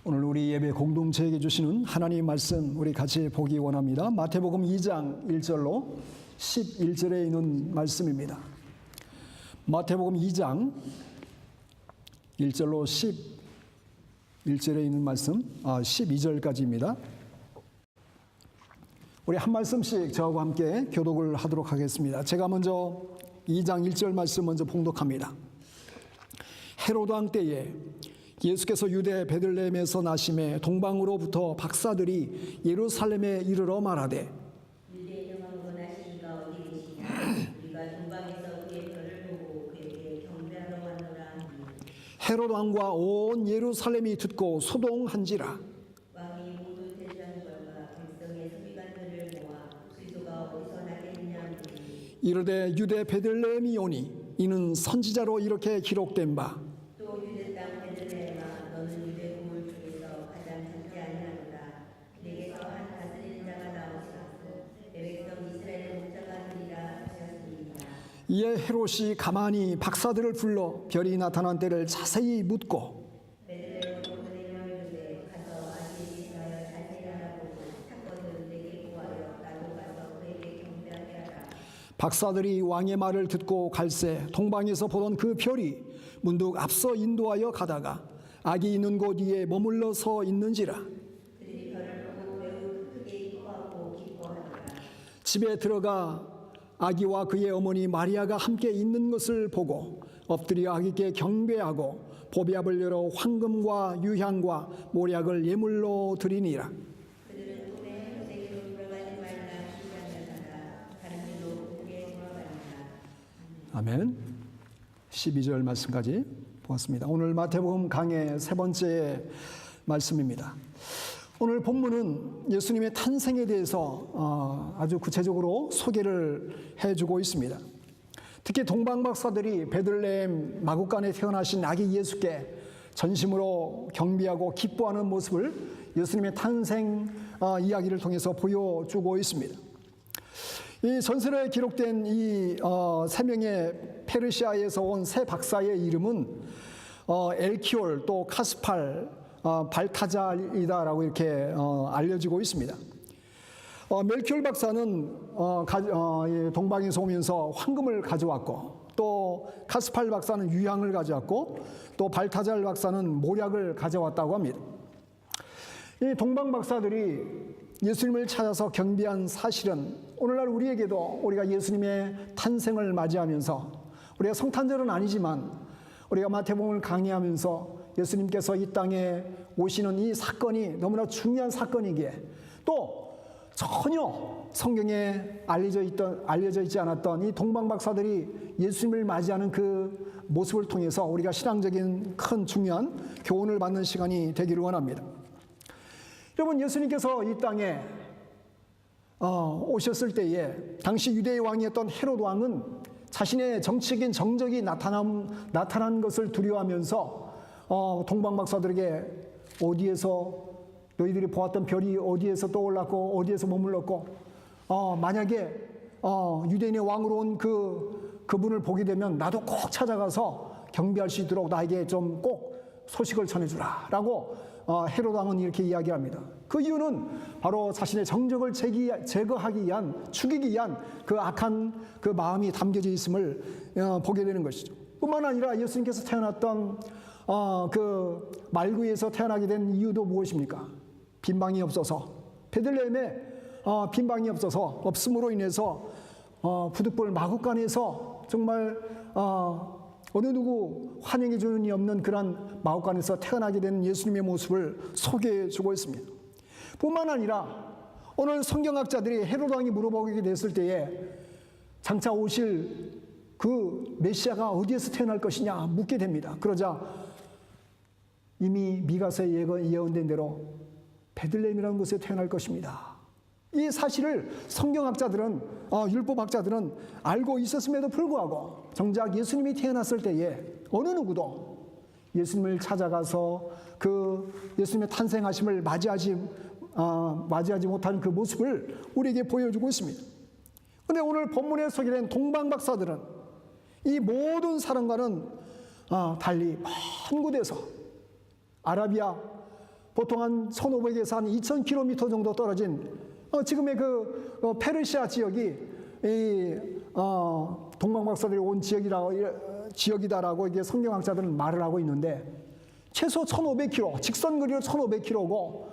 오늘 우리 예배 공동체에게 주시는 하나님의 말씀 우리 같이 보기 원합니다. 마태복음 2장 1절로 11절에 있는 말씀입니다. 마태복음 2장 1절로 11절에 있는 말씀, 12절까지입니다. 우리 한 말씀씩 저하고 함께 교독을 하도록 하겠습니다. 제가 먼저 2장 1절 말씀 먼저 봉독합니다. 헤로드 왕 때에 예수께서 유대 베들레헴에서 나심에 동방으로부터 박사들이 예루살렘에 이르러 말하되 유대의 왕으로 나시니가 어디 계시냐? 우리가 동방에서 그의 별을 보고 그에게 경배하러 왔노라 하니 헤로드 왕과 온 예루살렘이 듣고 소동한지라. 왕이 모두 대주하는 것과 백성의 소비관들을 모아 수도가 어디서 나겠느냐 하니 이르되 유대 베들레헴이 오니 이는 선지자로 이렇게 기록된 바 또 유대 땅 베들레헴아 너는 유대 고을 중에서 가장 작지 아니하노라. 내게서 한 다스리는 자가 나오시고 내 백성 이스라엘의 목자가 되리라 하셨습니다. 이에 헤롯이 가만히 박사들을 불러 별이 나타난 때를 자세히 묻고 베들레헴으로 보내려 이르되 가서 아기에 대하여 자세히 알아보고 사건을 내게 구하여 나도 가서 그에게 경배하게 하라. 박사들이 왕의 말을 듣고 갈새 동방에서 보던 그 별이 문득 앞서 인도하여 가다가 아기 있는 곳 위에 머물러 서 있는지라. 그들이 별을 보고 매우 크게 기뻐하고 기뻐하더라. 집에 들어가 아기와 그의 어머니 마리아가 함께 있는 것을 보고 엎드려 아기께 경배하고 보배압을 열어 황금과 유향과 모략을 예물로 드리니라. 그들은 꿈에 헤롯에게로 돌아가지 말라 주장하다가 다른 길로 그에게 돌아가니라. 아멘. 12절 말씀까지 보았습니다. 오늘 마태복음 강의 세 번째 말씀입니다. 오늘 본문은 예수님의 탄생에 대해서 아주 구체적으로 소개를 해주고 있습니다. 특히 동방박사들이 베들레헴 마구간에 태어나신 아기 예수께 전심으로 경배하고 기뻐하는 모습을 예수님의 탄생 이야기를 통해서 보여주고 있습니다. 이 전설에 기록된 이 세 명의 페르시아에서 온 세 박사의 이름은 엘키올 또 카스팔 발타잘이다라고 이렇게 알려지고 있습니다. 멜키올 박사는 동방에서 오면서 황금을 가져왔고 또 카스팔 박사는 유향을 가져왔고 또 발타잘 박사는 모략을 가져왔다고 합니다. 이 동방 박사들이 예수님을 찾아서 경배한 사실은 오늘날 우리에게도 우리가 예수님의 탄생을 맞이하면서 우리가 성탄절은 아니지만 우리가 마태복음을 강의하면서 예수님께서 이 땅에 오시는 이 사건이 너무나 중요한 사건이기에 또 전혀 성경에 알려져 있지 않았던 이 동방 박사들이 예수님을 맞이하는 그 모습을 통해서 우리가 신앙적인 큰 중요한 교훈을 받는 시간이 되기를 원합니다. 여러분, 예수님께서 이 땅에 오셨을 때에 당시 유대의 왕이었던 헤롯 왕은 자신의 정치적인 정적이 나타난 것을 두려워하면서 동방 박사들에게 어디에서 너희들이 보았던 별이 어디에서 떠올랐고 어디에서 머물렀고 만약에 유대인의 왕으로 온 그분을 보게 되면 나도 꼭 찾아가서 경배할 수 있도록 나에게 좀 꼭 소식을 전해주라 라고 헤롯 왕은 이렇게 이야기합니다. 그 이유는 바로 자신의 정적을 제거하기 위한, 죽이기 위한 그 악한 그 마음이 담겨져 있음을 보게 되는 것이죠. 뿐만 아니라 예수님께서 태어났던 그 말구에서 태어나게 된 이유도 무엇입니까? 빈방이 없어서, 베들레헴에 빈방이 없음으로 인해서 부득불 마구간에서 정말 어느 누구 환영해 주는 이 없는 그런 마구간에서 태어나게 된 예수님의 모습을 소개해 주고 있습니다. 뿐만 아니라 오늘 성경학자들이 헤롯 왕이 물어보게 됐을 때에 장차 오실 그 메시아가 어디에서 태어날 것이냐 묻게 됩니다. 그러자 이미 미가서에 예언된 대로 베들레헴이라는 곳에 태어날 것입니다. 이 사실을 성경학자들은 율법학자들은 알고 있었음에도 불구하고 정작 예수님이 태어났을 때에 어느 누구도 예수님을 찾아가서 그 예수님의 탄생하심을 맞이하지 못하는 그 모습을 우리에게 보여주고 있습니다. 그런데 오늘 본문에 소개된 동방 박사들은 이 모든 사람과는 달리 먼 곳에서 아라비아 보통 한 1,500에서 한 2,000km 정도 떨어진 지금의 그 페르시아 지역이 동방박사들이 온 지역이다라고 이게 성경학자들은 말을 하고 있는데, 최소 1,500km, 직선 거리로 1,500km고,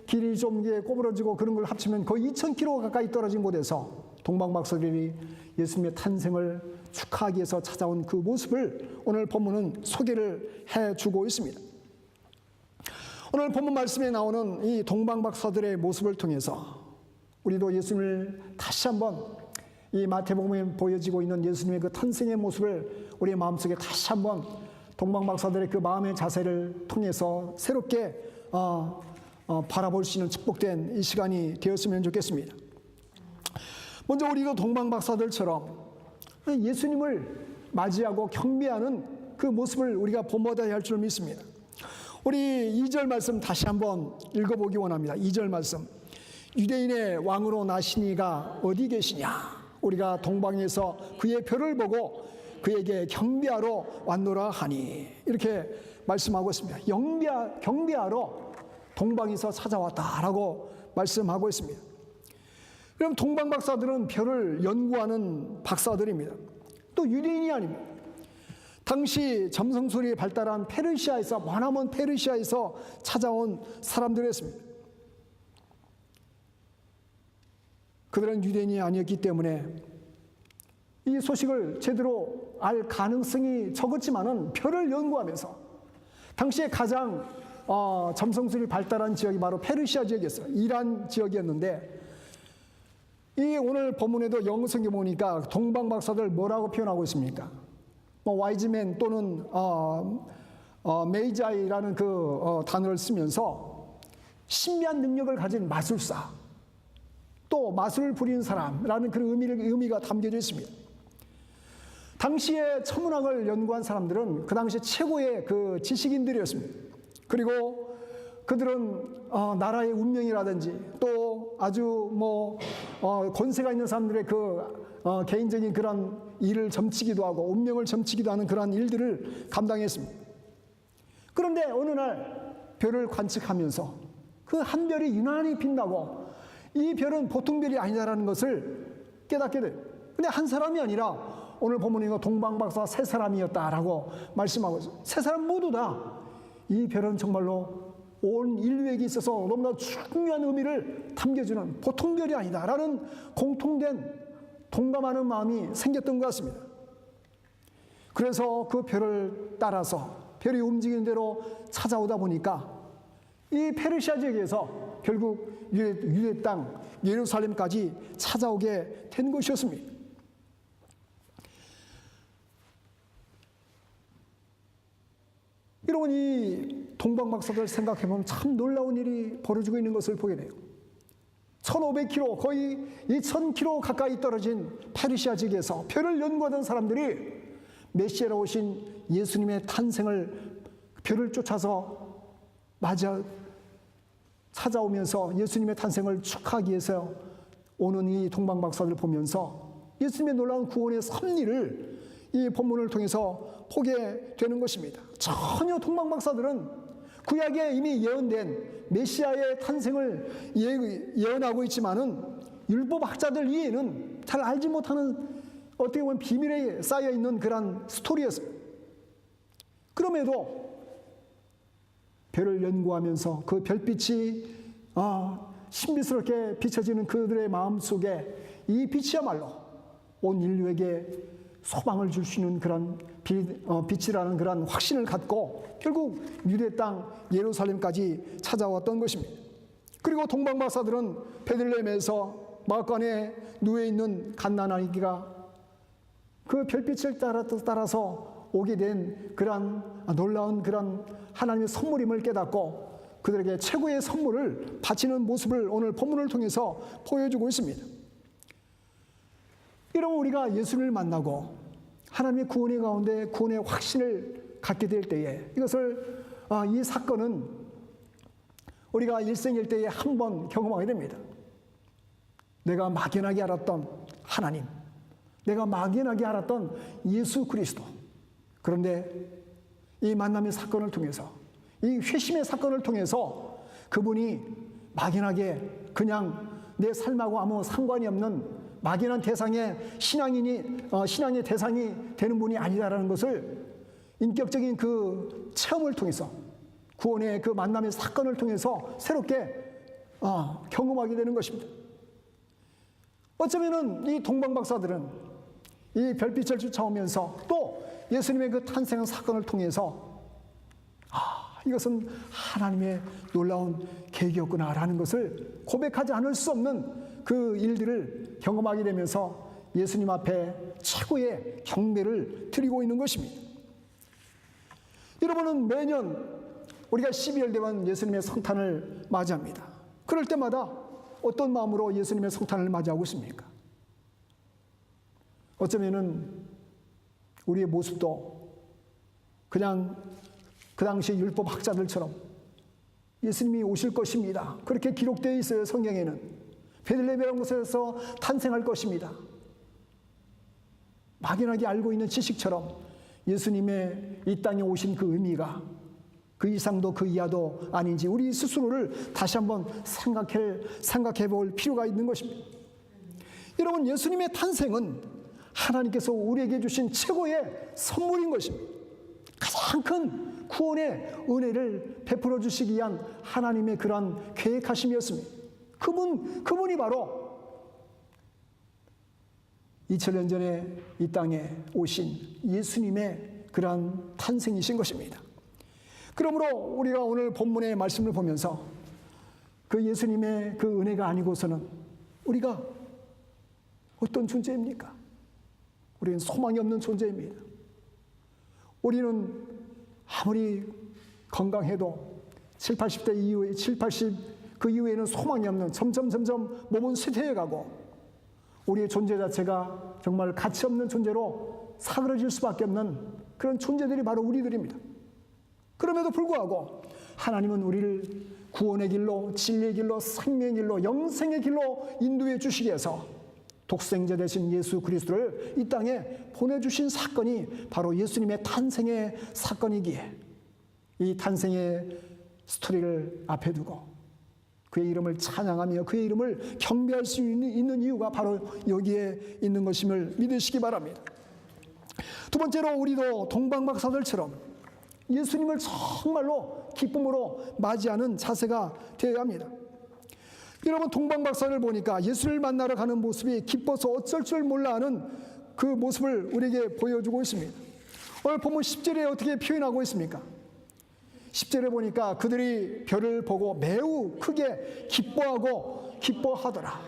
길이 좀 꼬부러지고 그런 걸 합치면 거의 2,000km 가까이 떨어진 곳에서 동방박사들이 예수님의 탄생을 축하하기 위해서 찾아온 그 모습을 오늘 본문은 소개를 해주고 있습니다. 오늘 본문 말씀에 나오는 이 동방박사들의 모습을 통해서 우리도 예수님을 다시 한번 이 마태복음에 보여지고 있는 예수님의 그 탄생의 모습을 우리의 마음속에 다시 한번 동방박사들의 그 마음의 자세를 통해서 새롭게 바라볼 수 있는 축복된 이 시간이 되었으면 좋겠습니다. 먼저 우리도 동방박사들처럼 예수님을 맞이하고 경배하는 그 모습을 우리가 본받아야 할 줄 믿습니다. 우리 2절 말씀 다시 한번 읽어보기 원합니다. 2절 말씀. 유대인의 왕으로 나시니가 어디 계시냐? 우리가 동방에서 그의 별을 보고 그에게 경배하러 왔노라 하니. 이렇게 말씀하고 있습니다. 경배하러 동방에서 찾아왔다라고 말씀하고 있습니다. 그럼 동방박사들은 별을 연구하는 박사들입니다. 또 유대인이 아닙니다. 당시 점성술이 발달한 페르시아에서, 머나먼 페르시아에서 찾아온 사람들이었습니다. 그들은 유대인이 아니었기 때문에 이 소식을 제대로 알 가능성이 적었지만은 별을 연구하면서, 당시에 가장 점성술이 발달한 지역이 바로 페르시아 지역이었어요. 이란 지역이었는데, 이 오늘 본문에도 영어 성경 보니까 동방박사들 뭐라고 표현하고 있습니까? 와이즈맨 또는 메이자이라는 그 단어를 쓰면서 신비한 능력을 가진 마술사, 또 마술을 부리는 사람라는 그런 의미가 담겨져 있습니다. 당시에 천문학을 연구한 사람들은 그 당시 최고의 그 지식인들이었습니다. 그리고 그들은 나라의 운명이라든지 또 아주 권세가 있는 사람들의 그 개인적인 그런 일을 점치기도 하고 운명을 점치기도 하는 그러한 일들을 감당했습니다. 그런데 어느 날 별을 관측하면서 그 한 별이 유난히 빛나고 이 별은 보통 별이 아니다라는 것을 깨닫게 돼요. 근데 한 사람이 아니라 오늘 본문에 동방박사 세 사람이었다라고 말씀하고 있어요. 세 사람 모두 다 이 별은 정말로 온 인류에게 있어서 너무나 중요한 의미를 담겨주는 보통 별이 아니다라는 공통된 동감하는 마음이 생겼던 것 같습니다. 그래서 그 별을 따라서 별이 움직이는 대로 찾아오다 보니까 이 페르시아 지역에서 결국 유대 땅 예루살렘까지 찾아오게 된 것이었습니다. 여러분, 이 동방박사들 생각해보면 참 놀라운 일이 벌어지고 있는 것을 보게 돼요. 1,500km, 거의 2,000km 가까이 떨어진 페르시아 지역에서 별을 연구하던 사람들이 메시아로 오신 예수님의 탄생을 별을 쫓아서 찾아오면서 예수님의 탄생을 축하하기 위해서 오는 이 동방박사들을 보면서 예수님의 놀라운 구원의 섭리를 이 본문을 통해서 보게 되는 것입니다. 전혀 동방박사들은 구약에 이미 예언된 메시아의 탄생을 예언하고 있지만은 율법학자들 이해는 잘 알지 못하는, 어떻게 보면 비밀에 쌓여 있는 그런 스토리였어요. 그럼에도 별을 연구하면서 그 별빛이 신비스럽게 비춰지는 그들의 마음 속에 이 빛이야말로 온 인류에게 소망을 줄 수 있는 그런 빛이라는 그런 확신을 갖고 결국 유대 땅 예루살렘까지 찾아왔던 것입니다. 그리고 동방박사들은 베들레헴에서 마간에 누워 있는 갓난아기가 그 별빛을 따라서 오게 된 그런 놀라운 그런 하나님의 선물임을 깨닫고 그들에게 최고의 선물을 바치는 모습을 오늘 본문을 통해서 보여주고 있습니다. 여러분, 우리가 예수를 만나고 하나님의 구원의 가운데 구원의 확신을 갖게 될 때에 이것을 이 사건은 우리가 일생일대에 한 번 경험하게 됩니다. 내가 막연하게 알았던 하나님, 내가 막연하게 알았던 예수 그리스도. 그런데 이 만남의 사건을 통해서 이 회심의 사건을 통해서 그분이 막연하게 그냥 내 삶하고 아무 상관이 없는 막연한 대상의 신앙의 대상이 되는 분이 아니다라는 것을 인격적인 그 체험을 통해서 구원의 그 만남의 사건을 통해서 새롭게 경험하게 되는 것입니다. 어쩌면은 이 동방박사들은 이 별빛을 쫓아오면서 또 예수님의 그 탄생 사건을 통해서 이것은 하나님의 놀라운 계획이었구나라는 것을 고백하지 않을 수 없는 그 일들을 경험하게 되면서 예수님 앞에 최고의 경배를 드리고 있는 것입니다. 여러분은 매년 우리가 12월 되면 예수님의 성탄을 맞이합니다. 그럴 때마다 어떤 마음으로 예수님의 성탄을 맞이하고 있습니까? 어쩌면은 우리의 모습도 그냥 그 당시 율법 학자들처럼 예수님이 오실 것입니다. 그렇게 기록되어 있어요. 성경에는. 베들레헴이라는 곳에서 탄생할 것입니다. 막연하게 알고 있는 지식처럼 예수님의 이 땅에 오신 그 의미가 그 이상도 그 이하도 아닌지 우리 스스로를 다시 한번 생각해 볼 필요가 있는 것입니다. 여러분, 예수님의 탄생은 하나님께서 우리에게 주신 최고의 선물인 것입니다. 가장 큰 구원의 은혜를 베풀어 주시기 위한 하나님의 그러한 계획하심이었습니다. 그분이 바로 2000년 전에 이 땅에 오신 예수님의 그러한 탄생이신 것입니다. 그러므로 우리가 오늘 본문의 말씀을 보면서 그 예수님의 그 은혜가 아니고서는 우리가 어떤 존재입니까? 우리는 소망이 없는 존재입니다. 우리는 아무리 건강해도 70, 80대 이후에 70, 80 그 이후에는 소망이 없는 점점 몸은 쇠퇴해가고 우리의 존재 자체가 정말 가치 없는 존재로 사그러질 수밖에 없는 그런 존재들이 바로 우리들입니다. 그럼에도 불구하고 하나님은 우리를 구원의 길로, 진리의 길로, 생명의 길로, 영생의 길로 인도해 주시기 위해서 독생자 되신 예수 그리스도를 이 땅에 보내주신 사건이 바로 예수님의 탄생의 사건이기에 이 탄생의 스토리를 앞에 두고 그의 이름을 찬양하며 그의 이름을 경배할 수 있는 이유가 바로 여기에 있는 것임을 믿으시기 바랍니다. 두 번째로 우리도 동방박사들처럼 예수님을 정말로 기쁨으로 맞이하는 자세가 되어야 합니다. 여러분, 동방박사를 보니까 예수를 만나러 가는 모습이 기뻐서 어쩔 줄 몰라 하는 그 모습을 우리에게 보여주고 있습니다. 오늘 본문 10절에 어떻게 표현하고 있습니까? 10절에 보니까 그들이 별을 보고 매우 크게 기뻐하더라.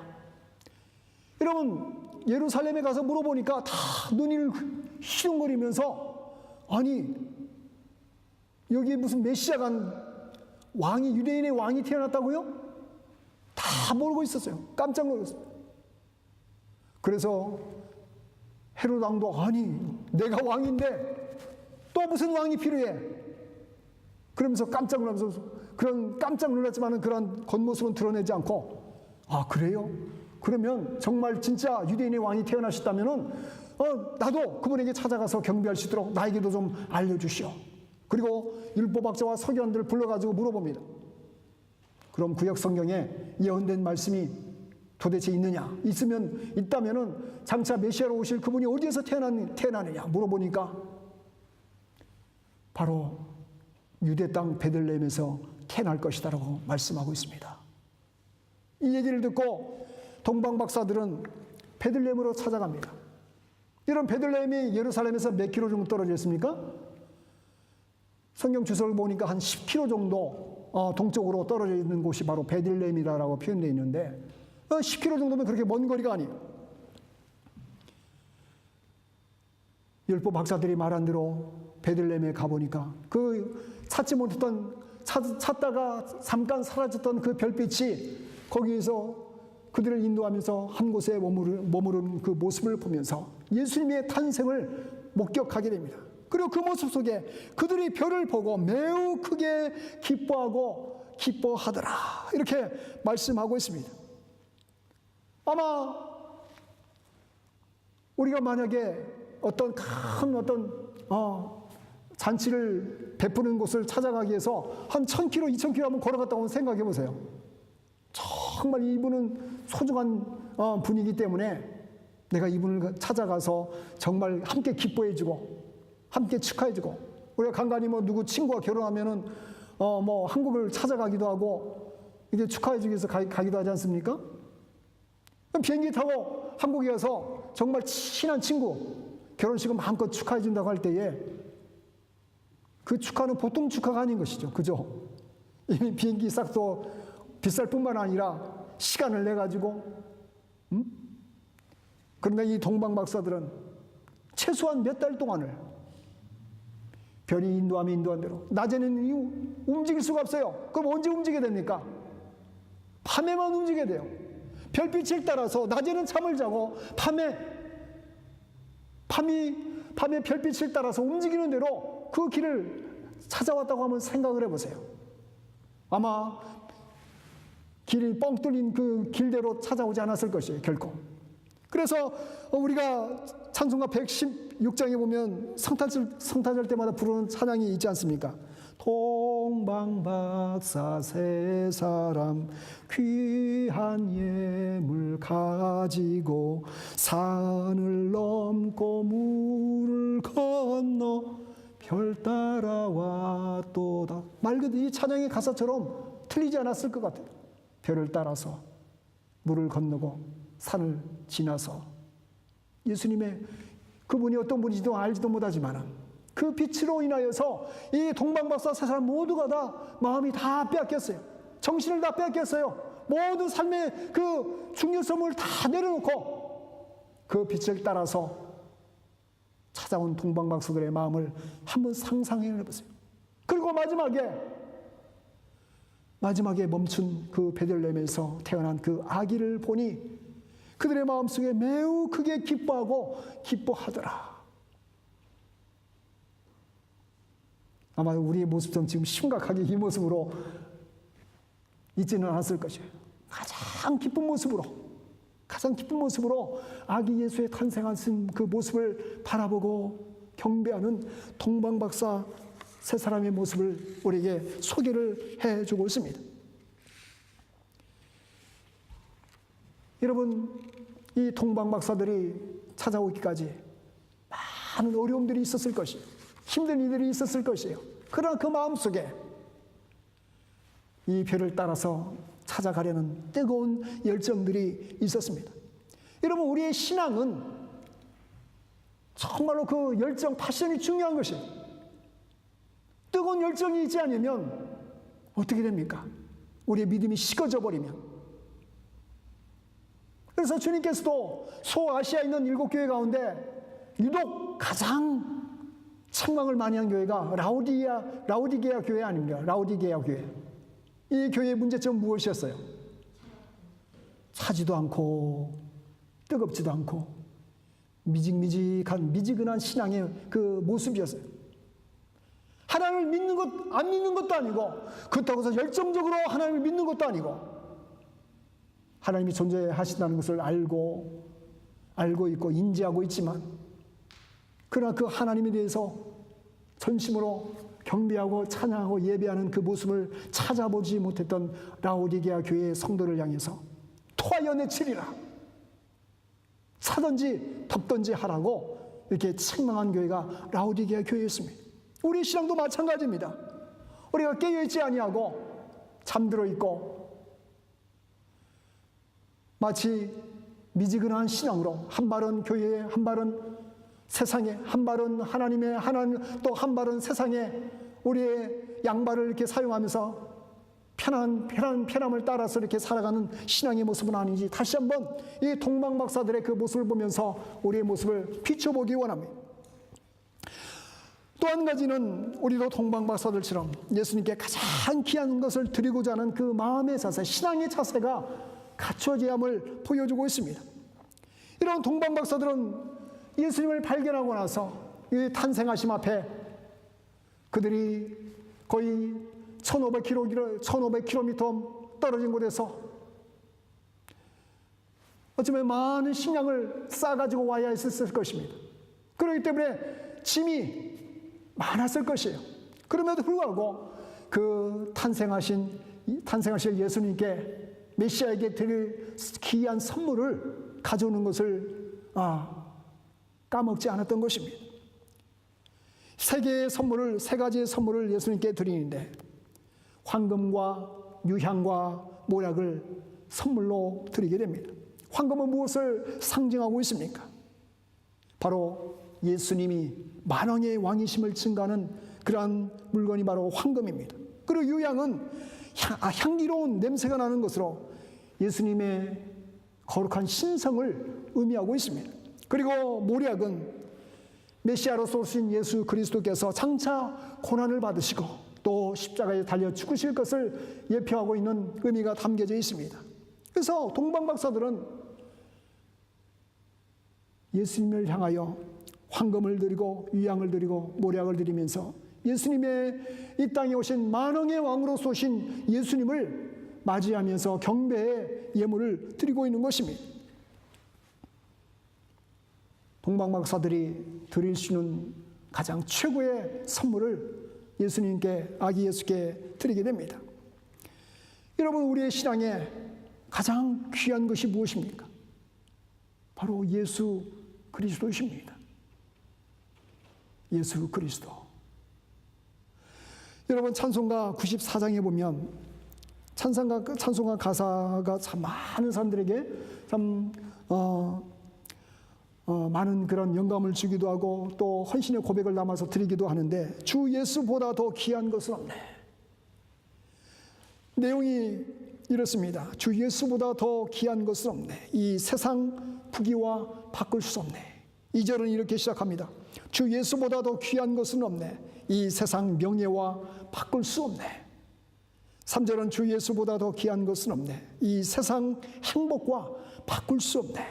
여러분, 예루살렘에 가서 물어보니까 다 눈을 희둥거리면서 아니 여기에 무슨 메시아가 왕이 유대인의 왕이 태어났다고요? 다 모르고 있었어요. 깜짝 놀랐어요. 그래서 헤롯 왕도 아니 내가 왕인데 또 무슨 왕이 필요해? 그러면서 깜짝 놀라면서 그런 깜짝 놀랐지만은 그런 겉모습은 드러내지 않고 아 그래요? 그러면 정말 진짜 유대인의 왕이 태어나셨다면은 나도 그분에게 찾아가서 경배할 수 있도록 나에게도 좀 알려주시오. 그리고 율법학자와 서기관들을 불러가지고 물어봅니다. 그럼 구약 성경에 예언된 말씀이 도대체 있다면은 장차 메시아로 오실 그분이 어디에서 태어나느냐 물어보니까 바로 유대 땅 베들레헴에서 태어날 것이다라고 말씀하고 있습니다. 이 얘기를 듣고 동방박사들은 베들레헴으로 찾아갑니다. 이런 베들레헴이 예루살렘에서 몇 킬로 정도 떨어져 있습니까? 성경 주석을 보니까 한 10킬로 정도 동쪽으로 떨어져 있는 곳이 바로 베들레헴이라고 표현되어 있는데 10킬로 정도면 그렇게 먼 거리가 아니에요. 율법 박사들이 말한 대로 베들레헴에 가보니까 그 찾다가 잠깐 사라졌던 그 별빛이 거기에서 그들을 인도하면서 한 곳에 머무른 그 모습을 보면서 예수님의 탄생을 목격하게 됩니다. 그리고 그 모습 속에 그들이 별을 보고 매우 크게 기뻐하더라 이렇게 말씀하고 있습니다. 아마 우리가 만약에 어떤 큰 잔치를 베푸는 곳을 찾아가기 위해서 한 1000km, 2000km 한번 걸어갔다 오면 생각해 보세요. 정말 이분은 소중한 분이기 때문에 내가 이분을 찾아가서 정말 함께 기뻐해주고 함께 축하해주고, 우리가 간간히 뭐 누구 친구가 결혼하면은 뭐 한국을 찾아가기도 하고 이게 축하해주기 위해서 가기도 하지 않습니까? 비행기 타고 한국에 가서 정말 친한 친구 결혼식을 마음껏 축하해준다고 할 때에 그 축하는 보통 축하가 아닌 것이죠. 그죠? 이미 비행기 싹도 비쌀 뿐만 아니라 시간을 내가지고, 그런데 이 동방박사들은 최소한 몇 달 동안을 별이 인도하면 인도한 대로 낮에는 움직일 수가 없어요. 그럼 언제 움직여야 됩니까? 밤에만 움직여야 돼요. 별빛을 따라서 낮에는 잠을 자고 밤에 별빛을 따라서 움직이는 대로 그 길을 찾아왔다고 한번 생각을 해보세요. 아마 길이 뻥 뚫린 그 길대로 찾아오지 않았을 것이에요, 결코. 그래서 우리가 찬송가 116장에 보면 성탄절 때마다 부르는 찬양이 있지 않습니까? 동방박사 세 사람 귀한 예물 가지고 산을 넘고 물을 건너 별 따라왔도다. 말 그대로 이 찬양의 가사처럼 틀리지 않았을 것 같아요. 별을 따라서 물을 건너고 산을 지나서 예수님의 그분이 어떤 분인지도 알지도 못하지만 그 빛으로 인하여서 이 동방박사 세 사람 모두가 다 마음이 다 빼앗겼어요. 정신을 다 빼앗겼어요. 모든 삶의 그 중요성을 다 내려놓고 그 빛을 따라서 찾아온 동방박사들의 마음을 한번 상상해 보세요. 그리고 마지막에 멈춘 그 베들레헴에서 태어난 그 아기를 보니 그들의 마음속에 매우 크게 기뻐하고 기뻐하더라. 아마 우리의 모습도 지금 심각하게 이 모습으로 있지는 않았을 것이에요. 가장 기쁜 모습으로 아기 예수의 탄생하신 그 모습을 바라보고 경배하는 동방박사 세 사람의 모습을 우리에게 소개를 해주고 있습니다. 여러분, 이 동방박사들이 찾아오기까지 많은 어려움들이 있었을 것이에요. 힘든 일들이 있었을 것이에요. 그러나 그 마음속에 이 별을 따라서 찾아가려는 뜨거운 열정들이 있었습니다. 여러분, 우리의 신앙은 정말로 그 열정, 패션이 중요한 것이에요. 뜨거운 열정이 있지 않으면 어떻게 됩니까? 우리의 믿음이 식어져 버리면. 그래서 주님께서도 소아시아에 있는 7교회 가운데 유독 가장 책망을 많이 한 교회가 라오디게아 교회 아닙니까? 라오디게아 교회. 이 교회의 문제점은 무엇이었어요? 차지도 않고 뜨겁지도 않고 미지근한 신앙의 그 모습이었어요. 하나님을 믿는 것, 안 믿는 것도 아니고, 그렇다고 해서 열정적으로 하나님을 믿는 것도 아니고, 하나님이 존재하신다는 것을 알고 있고 인지하고 있지만, 그러나 그 하나님에 대해서 전심으로 경배하고 찬양하고 예배하는 그 모습을 찾아보지 못했던 라오디게아 교회의 성도를 향해서 토하여 내치리라, 차든지 덮든지 하라고 이렇게 책망한 교회가 라오디게아 교회였습니다. 우리 신앙도 마찬가지입니다. 우리가 깨어있지 아니하고 잠들어 있고 마치 미지근한 신앙으로 한 발은 교회에, 한 발은 세상에, 한 발은 하나님의, 또 한 발은 세상에 우리의 양발을 이렇게 사용하면서 편함을 따라서 이렇게 살아가는 신앙의 모습은 아니지. 다시 한번 이 동방박사들의 그 모습을 보면서 우리의 모습을 비춰보기 원합니다. 또 한 가지는 우리도 동방박사들처럼 예수님께 가장 귀한 것을 드리고자 하는 그 마음의 자세, 신앙의 자세가 갖춰져야 함을 보여주고 있습니다. 이런 동방박사들은 예수님을 발견하고 나서 이 탄생하심 앞에 그들이 거의 1500km 떨어진 곳에서 어쩌면 많은 식량을 싸가지고 와야 했을 것입니다. 그렇기 때문에 짐이 많았을 것이에요. 그럼에도 불구하고 그 탄생하실 예수님께 메시아에게 드릴 귀한 선물을 가져오는 것을 까먹지 않았던 것입니다. 세 가지의 선물을 예수님께 드리는데 황금과 유향과 모략을 선물로 드리게 됩니다. 황금은 무엇을 상징하고 있습니까? 바로 예수님이 만왕의 왕이심을 증가하는 그러한 물건이 바로 황금입니다. 그리고 유향은 향기로운 냄새가 나는 것으로 예수님의 거룩한 신성을 의미하고 있습니다. 그리고 모략은 메시아로서 오신 예수 그리스도께서 장차 고난을 받으시고 또 십자가에 달려 죽으실 것을 예표하고 있는 의미가 담겨져 있습니다. 그래서 동방박사들은 예수님을 향하여 황금을 드리고 유향을 드리고 모략을 드리면서 예수님의 이 땅에 오신 만왕의 왕으로서 오신 예수님을 맞이하면서 경배의 예물을 드리고 있는 것입니다. 동방박사들이 드릴 수 있는 가장 최고의 선물을 예수님께, 아기 예수께 드리게 됩니다. 여러분, 우리의 신앙에 가장 귀한 것이 무엇입니까? 바로 예수 그리스도이십니다. 예수 그리스도. 여러분, 찬송가 94장에 보면 찬송가 가사가 참 많은 사람들에게 참 많은 그런 영감을 주기도 하고 또 헌신의 고백을 담아서 드리기도 하는데, 주 예수보다 더 귀한 것은 없네. 내용이 이렇습니다. 주 예수보다 더 귀한 것은 없네. 이 세상 부귀와 바꿀 수 없네. 2절은 이렇게 시작합니다. 주 예수보다 더 귀한 것은 없네. 이 세상 명예와 바꿀 수 없네. 3절은 주 예수보다 더 귀한 것은 없네. 이 세상 행복과 바꿀 수 없네.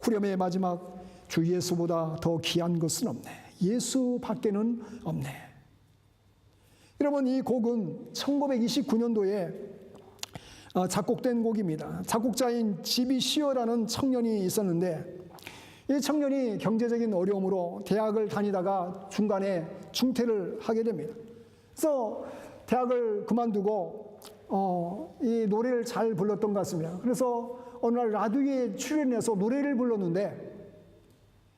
후렴의 마지막, 주 예수보다 더 귀한 것은 없네. 예수밖에는 없네. 여러분, 이 곡은 1929년도에 작곡된 곡입니다. 작곡자인 지비 시어라는 청년이 있었는데, 이 청년이 경제적인 어려움으로 대학을 다니다가 중간에 중퇴를 하게 됩니다. 그래서 대학을 그만두고 이 노래를 잘 불렀던 것 같습니다. 그래서 어느 날 라디오에 출연해서 노래를 불렀는데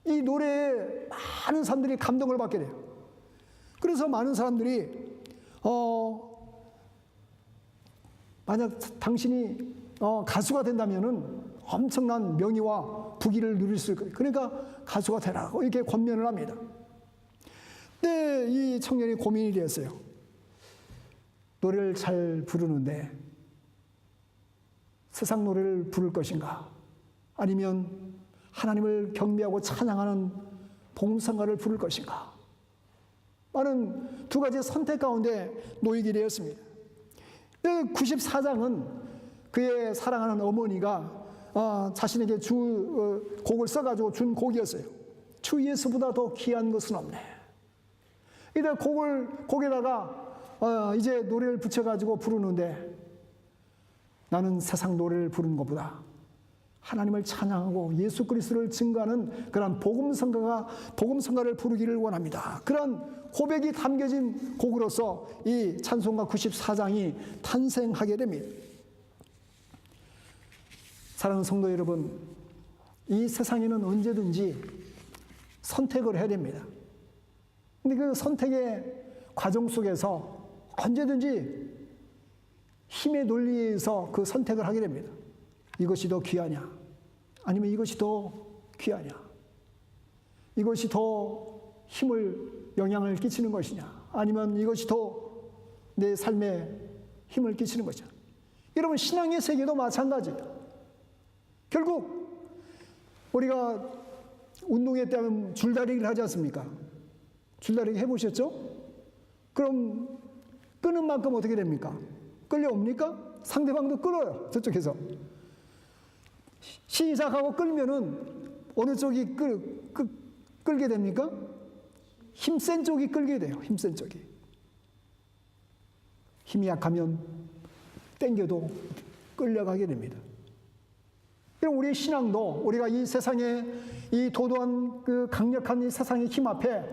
이 노래에 많은 사람들이 감동을 받게 돼요. 그래서 많은 사람들이 만약 당신이 가수가 된다면은 엄청난 명예와 부귀를 누릴 수 있을 거예요. 그러니까 가수가 되라고 이렇게 권면을 합니다. 근데 이 청년이 고민이 되었어요. 노래를 잘 부르는데 세상 노래를 부를 것인가? 아니면 하나님을 경배하고 찬양하는 복음성가를 부를 것인가? 많은 두 가지 선택 가운데 놓이게 되었습니다. 94장은 그의 사랑하는 어머니가 자신에게 곡을 써가지고 준 곡이었어요. 주 예수보다 더 귀한 것은 없네. 이제 곡에다가 이제 노래를 붙여가지고 부르는데, 나는 세상 노래를 부르는 것보다 하나님을 찬양하고 예수 그리스도를 증거하는 그런 복음성가를 부르기를 원합니다. 그런 고백이 담겨진 곡으로서 이 찬송가 94장이 탄생하게 됩니다. 사랑하는 성도 여러분, 이 세상에는 언제든지 선택을 해야 됩니다. 근데 그 선택의 과정 속에서 언제든지 힘의 논리에 의해서 그 선택을 하게 됩니다. 이것이 더 귀하냐? 아니면 이것이 더 귀하냐? 이것이 더 영향을 끼치는 것이냐? 아니면 이것이 더 내 삶에 힘을 끼치는 것이냐? 여러분, 신앙의 세계도 마찬가지예요. 결국 우리가 운동회 때 하면 줄다리기를 하지 않습니까? 줄다리기 해보셨죠? 그럼 끄는 만큼 어떻게 됩니까? 끌려옵니까? 상대방도 끌어요. 저쪽에서. 시작하고 끌면은 어느 쪽이 끌게 됩니까? 힘센 쪽이 끌게 돼요. 힘센 쪽이. 힘이 약하면 땡겨도 끌려가게 됩니다. 우리의 신앙도 우리가 이 세상에 이 도도한 그 강력한 이 세상의 힘 앞에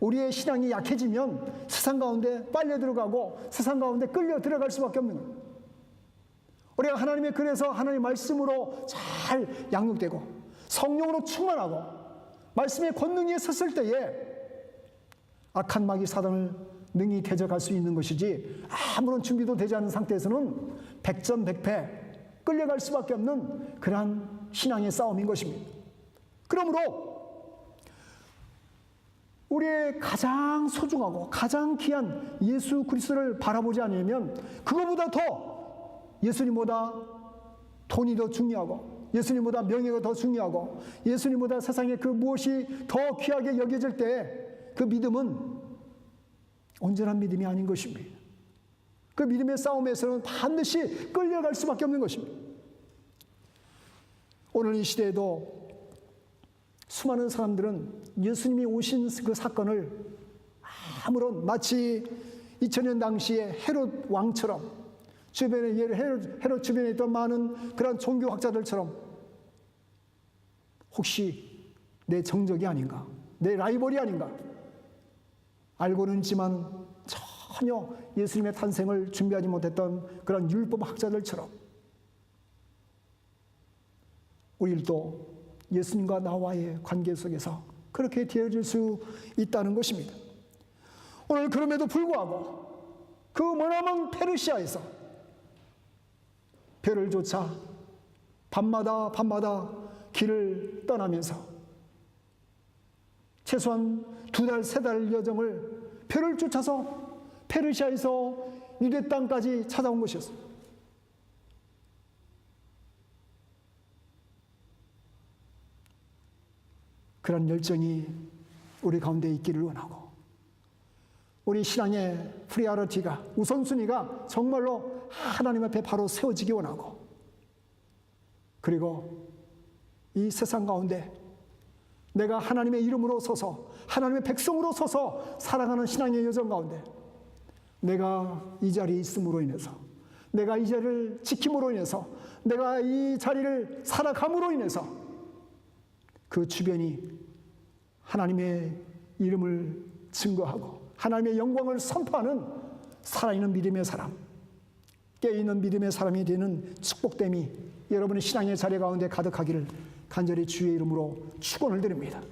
우리의 신앙이 약해지면 세상 가운데 빨려 들어가고 세상 가운데 끌려 들어갈 수밖에 없는 거예요. 우리가 하나님의 그래서 하나님의 말씀으로 잘 양육되고 성령으로 충만하고 말씀의 권능 위에 섰을 때에 악한 마귀 사단을 능히 대적할 수 있는 것이지, 아무런 준비도 되지 않은 상태에서는 백전백패 끌려갈 수밖에 없는 그러한 신앙의 싸움인 것입니다. 그러므로 우리의 가장 소중하고 가장 귀한 예수 그리스도를 바라보지 않으면 그거보다 더 예수님보다 돈이 더 중요하고 예수님보다 명예가 더 중요하고 예수님보다 세상에 그 무엇이 더 귀하게 여겨질 때 그 믿음은 온전한 믿음이 아닌 것입니다. 그 믿음의 싸움에서는 반드시 끌려갈 수밖에 없는 것입니다. 오늘 이 시대에도 수많은 사람들은 예수님이 오신 그 사건을 아무런 마치 2000년 당시에 헤롯 왕처럼 주변에 헤롯 주변에 있던 많은 그런 종교학자들처럼 혹시 내 정적이 아닌가, 내 라이벌이 아닌가 알고는 있지만 전혀 예수님의 탄생을 준비하지 못했던 그런 율법학자들처럼 우리도 예수님과 나와의 관계 속에서 그렇게 되어질 수 있다는 것입니다. 오늘 그럼에도 불구하고 그 머나먼 페르시아에서 별을 쫓아 밤마다 길을 떠나면서 최소한 2달, 3달 여정을 별을 쫓아서 페르시아에서 유대 땅까지 찾아온 것이었습니다. 그런 열정이 우리 가운데 있기를 원하고 우리 신앙의 프리어리티가 우선순위가 정말로 하나님 앞에 바로 세워지기 원하고 그리고 이 세상 가운데 내가 하나님의 이름으로 서서 하나님의 백성으로 서서 살아가는 신앙의 여정 가운데 내가 이 자리에 있음으로 인해서 내가 이 자리를 지킴으로 인해서 내가 이 자리를 살아감으로 인해서 그 주변이 하나님의 이름을 증거하고 하나님의 영광을 선포하는 살아있는 믿음의 사람, 깨어있는 믿음의 사람이 되는 축복됨이 여러분의 신앙의 자리 가운데 가득하기를 간절히 주의 이름으로 축원을 드립니다.